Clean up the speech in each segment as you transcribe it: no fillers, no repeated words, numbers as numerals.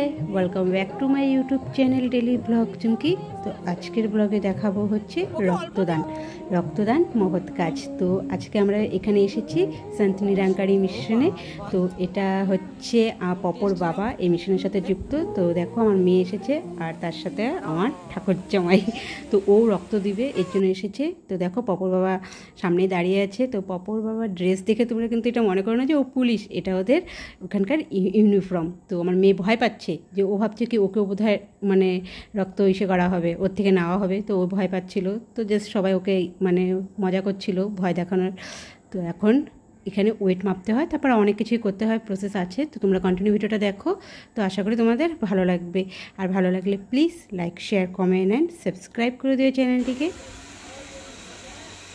High, welcome back to my YouTube channel daily vlog Chumki. তো আজকের ব্লগে দেখাবো হচ্ছে রক্তদান মহৎ কাজ। তো আজকে আমরা এখানে এসেছি সন্ত নিরঙ্কারী মিশনে। তো এটা হচ্ছে পপর বাবা এই মিশনের সাথে যুক্ত। তো দেখো আমার মেয়ে এসেছে আর তার সাথে আমার ঠাকুর জামাই। তো ও রক্ত দিবে এর জন্য এসেছে। তো দেখো পপর বাবা সামনে দাঁড়িয়ে আছে। তো পপর বাবার ড্রেস দেখে তোমরা কিন্তু এটা মনে করো না যে ও পুলিশ, এটা ওদের ওখানকার ইউনিফর্ম। তো আমার মেয়ে ভয় পাচ্ছে যে ও ভাবছে কি ওকেও বোধহয় মানে রক্ত ইসে করা হবে, ওর থেকে নেওয়া হবে। তো ও ভয় পাচ্ছিল। তো জাস্ট সবাই ওকে মানে মজা করছিল ভয় দেখানোর। তো এখন এখানে ওয়েট মাপতে হয়, তারপর অনেক কিছুই করতে হয়, প্রসেস আছে। তো তোমরা কন্টিনিউ ভিডিওটা দেখো। তো আশা করি তোমাদের ভালো লাগবে। আর ভালো লাগলে please like, share, comment and subscribe করে দিও চ্যানেলটিকে।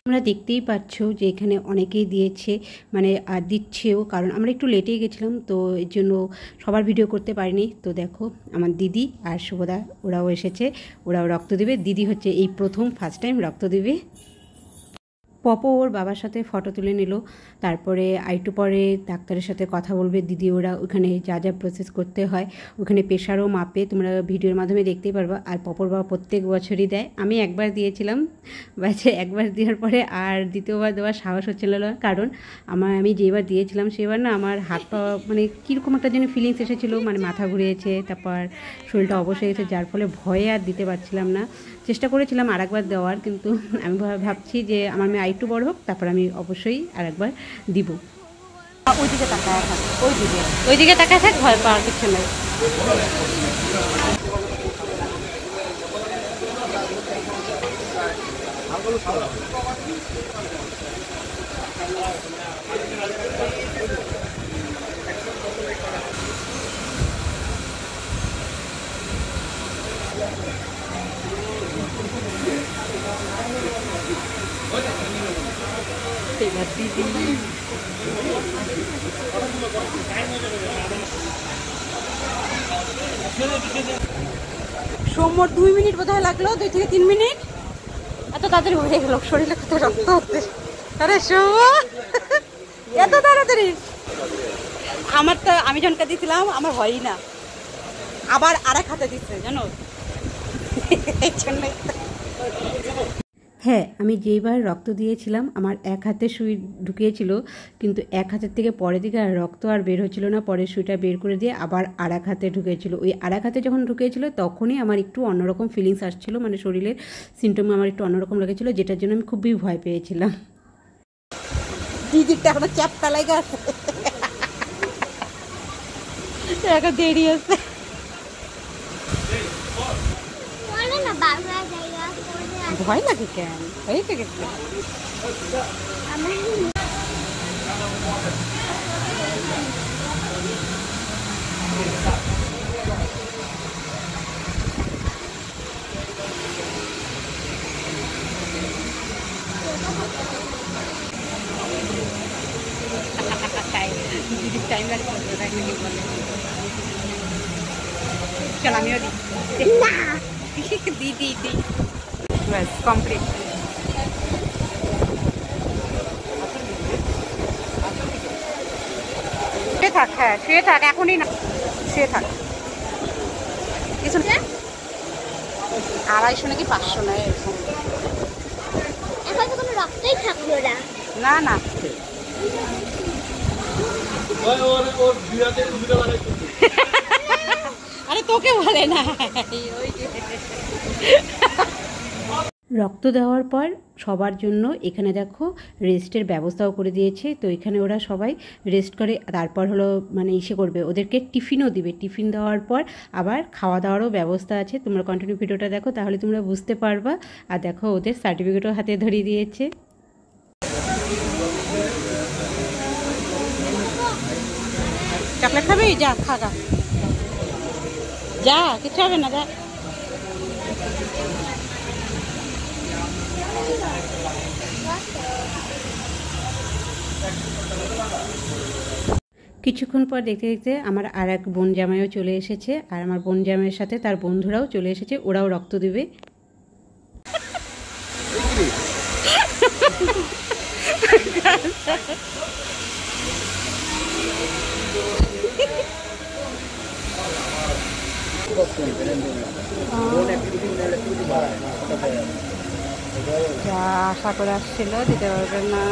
তোমরা দেখতেই পাচ্ছ যে এখানে অনেকেই দিয়েছে, মানে আর দিচ্ছেও, কারণ আমরা একটু লেটেই গেছিলাম। তো এর জন্য সবার ভিডিও করতে পারিনি। তো দেখো আমার দিদি আর শুভদা ওরাও এসেছে, ওরাও রক্ত দেবে। দিদি হচ্ছে এই ফার্স্ট টাইম রক্ত দেবে। পপো ওর বাবার সাথে ফটো তুলে নিল, তারপরে আইটু পরে ডাক্তারের সাথে কথা বলবে। দিদি ওরা ওখানে যা যা প্রসেস করতে হয় ওখানে প্রেশারও মাপে, তোমরা ভিডিওর মাধ্যমে দেখতেই পারবা। আর পপর বাবা প্রত্যেক বছরই দেয়। আমি একবার দিয়েছিলাম, বাচ্চা একবার দেওয়ার পরে আর দ্বিতীয়বার দেওয়ার সাহস হচ্ছিল না, কারণ আমি যেবার দিয়েছিলাম সেবার না আমার হাত পা মানে কীরকম একটা যেন ফিলিংস এসেছিলো, মানে মাথা ঘুরিয়েছে, তারপর শরীরটা অবশ হয়ে গেছে, যার ফলে ভয়ে আর দিতে পারছিলাম না। চেষ্টা করেছিলাম আর একবার দেওয়ার, কিন্তু আমি ভাবছি যে আমার মেয়ে আরেকটু বড় হোক, তারপর আমি অবশ্যই আর একবার দিব। ওইদিকে তাকায় থাক, ওইদিকে তাকায় থাক, ভয় পাওয়ার কিছু নেই। সোমবার 2 মিনিট বোধহয় লাগলো, 2 থেকে 3 মিনিট। এত তাড়াতাড়ি হয়ে গেল, শরীরে কত রক্ত হচ্ছে। আরে সোমবার এত তাড়াতাড়ি! আমার তো আমি জনকা দিয়েছিলাম, আমার হয়ই না, আবার আরেক হাতে দিচ্ছে জানো। হ্যাঁ, আমি যেইবার রক্ত দিয়েছিলাম আমার এক হাতে সুই ঢুকিয়েছিল, কিন্তু এক হাতের থেকে পরের দিকে আর রক্ত আর বের হচ্ছিল না। পরে সুইটা বের করে দিয়ে আবার আর এক হাতে ঢুকিয়েছিল। ওই আর এক হাতে যখন ঢুকিয়েছিল তখনই আমার একটু অন্যরকম ফিলিংস আসছিল, মানে শরীরের সিমটম আমার একটু অন্যরকম লেগেছিলো, যেটার জন্য আমি খুবই ভয় পেয়েছিলাম। দিদিরটা এখনো চ্যাপটা লাগে আছে, এখন দেরি আছে। ভয় লাগে কেন? হয়ে গেছে। দিদির টাইম লাগছে, চল আমিও দিদি ব্যাস কমপ্লিট। শুয়ে থাক, হ্যাঁ শুয়ে থাক, এখনই না, শুয়ে থাক। কিছু 250 নাকি 500 নয় এরকম। এখন তো কোনো রক্তই থাকলো না। না না, আরে তোকে বলে না। রক্ত দেওয়ার পর সবার জন্য এখানে দেখো রেস্টের ব্যবস্থাও করে দিয়েছে। তো এখানে ওরা সবাই রেস্ট করে, তারপর হলো মানে ইসে করবে, ওদেরকে টিফিনও দিবে। টিফিন দেওয়ার পর আবার খাওয়া দাওয়ারও ব্যবস্থা আছে। তোমরা কন্টিনিউ ভিডিওটা দেখো, তাহলে তোমরা বুঝতে পারবা। আর দেখো ওদের সার্টিফিকেটও হাতে ধরিয়ে দিয়েছে। চকলেট খাবি? যা খাগা, যা, কিছু হবে না, যা। কিছুক্ষণ পর দেখতে দেখতে আমার আর এক বোন জামাইও চলে এসেছে, আর আমার বোন জামাইয়ের সাথে তার বন্ধুরাও চলে এসেছে, ওরাও রক্ত দেবে। যা আশা করে আসছিল দিতে পারবেন না।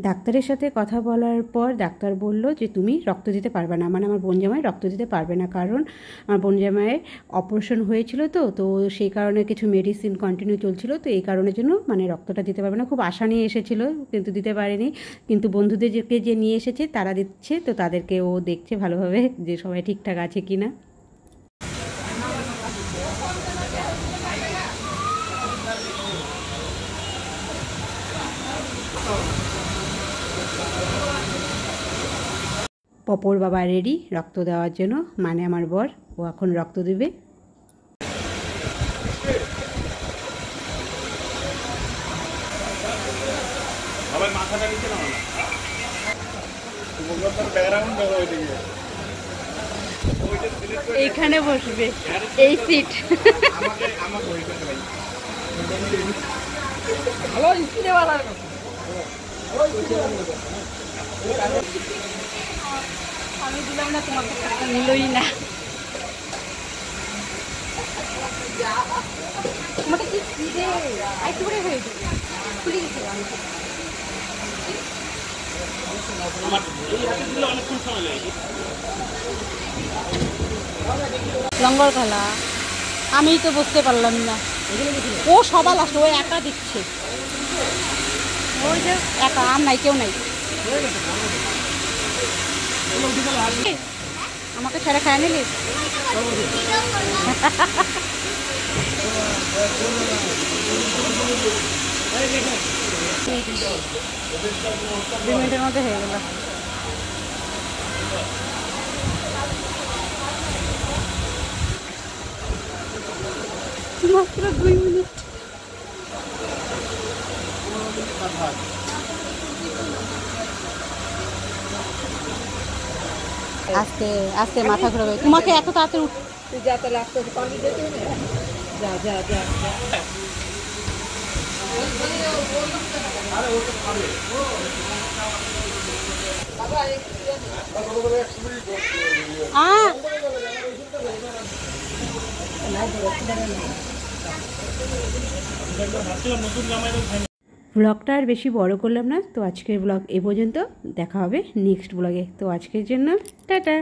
ডাক্তারের সাথে কথা বলার পর ডাক্তার বলল যে তুমি রক্ত দিতে পারবে না, মানে আমার বোন জামাই রক্ত দিতে পারবে না, কারণ আমার বোন জামাইয়ের অপারেশন হয়েছিল তো সেই কারণে কিছু মেডিসিন কন্টিনিউ চলছিল, তো এই কারণের জন্য মানে রক্তটা দিতে পারবে না। খুব আশা নিয়ে এসেছিলো কিন্তু দিতে পারেনি, কিন্তু বন্ধুদেরকে যে নিয়ে এসেছে তারা দিচ্ছে, তো তাদেরকে ও দেখছে ভালোভাবে যে সবাই ঠিকঠাক আছে কি না। পপর বাবা রেডি রক্ত দেওয়ার জন্য, মানে আমার বর, ও এখন রক্ত দেবে। এইখানে বসবে, এই সিট। আমি দিলাম না, তোমাকে টাকা নিলই না। তোমাকে কি দিবে আইটু করে হয়ে যাবে, খুলে গেছে। লঙ্গর খেলা আমি তো বুঝতে পারলাম না, ও সবাই আসে, ও একা দিচ্ছে, ওই যে একা, আর নাই কেউ নাই। আমাকে ছেড়ে খায় নিলি? 2 মিনিটের মধ্যে হয়ে গেল। মাত্র 2 মিনিট। আস্তে আস্তে মাথা ঘুরাবে, তোমাকে এত তাড়াতাড়ি যা, তাহলে আস্তে আস্তে পানি দিতে হবে। যা যা যা ব্লগটা আর বেশি বড় করলাম না, তো আজকের ব্লগ এ পর্যন্ত। দেখা হবে নেক্সট ব্লগে, তো আজকের জন্য টাটা।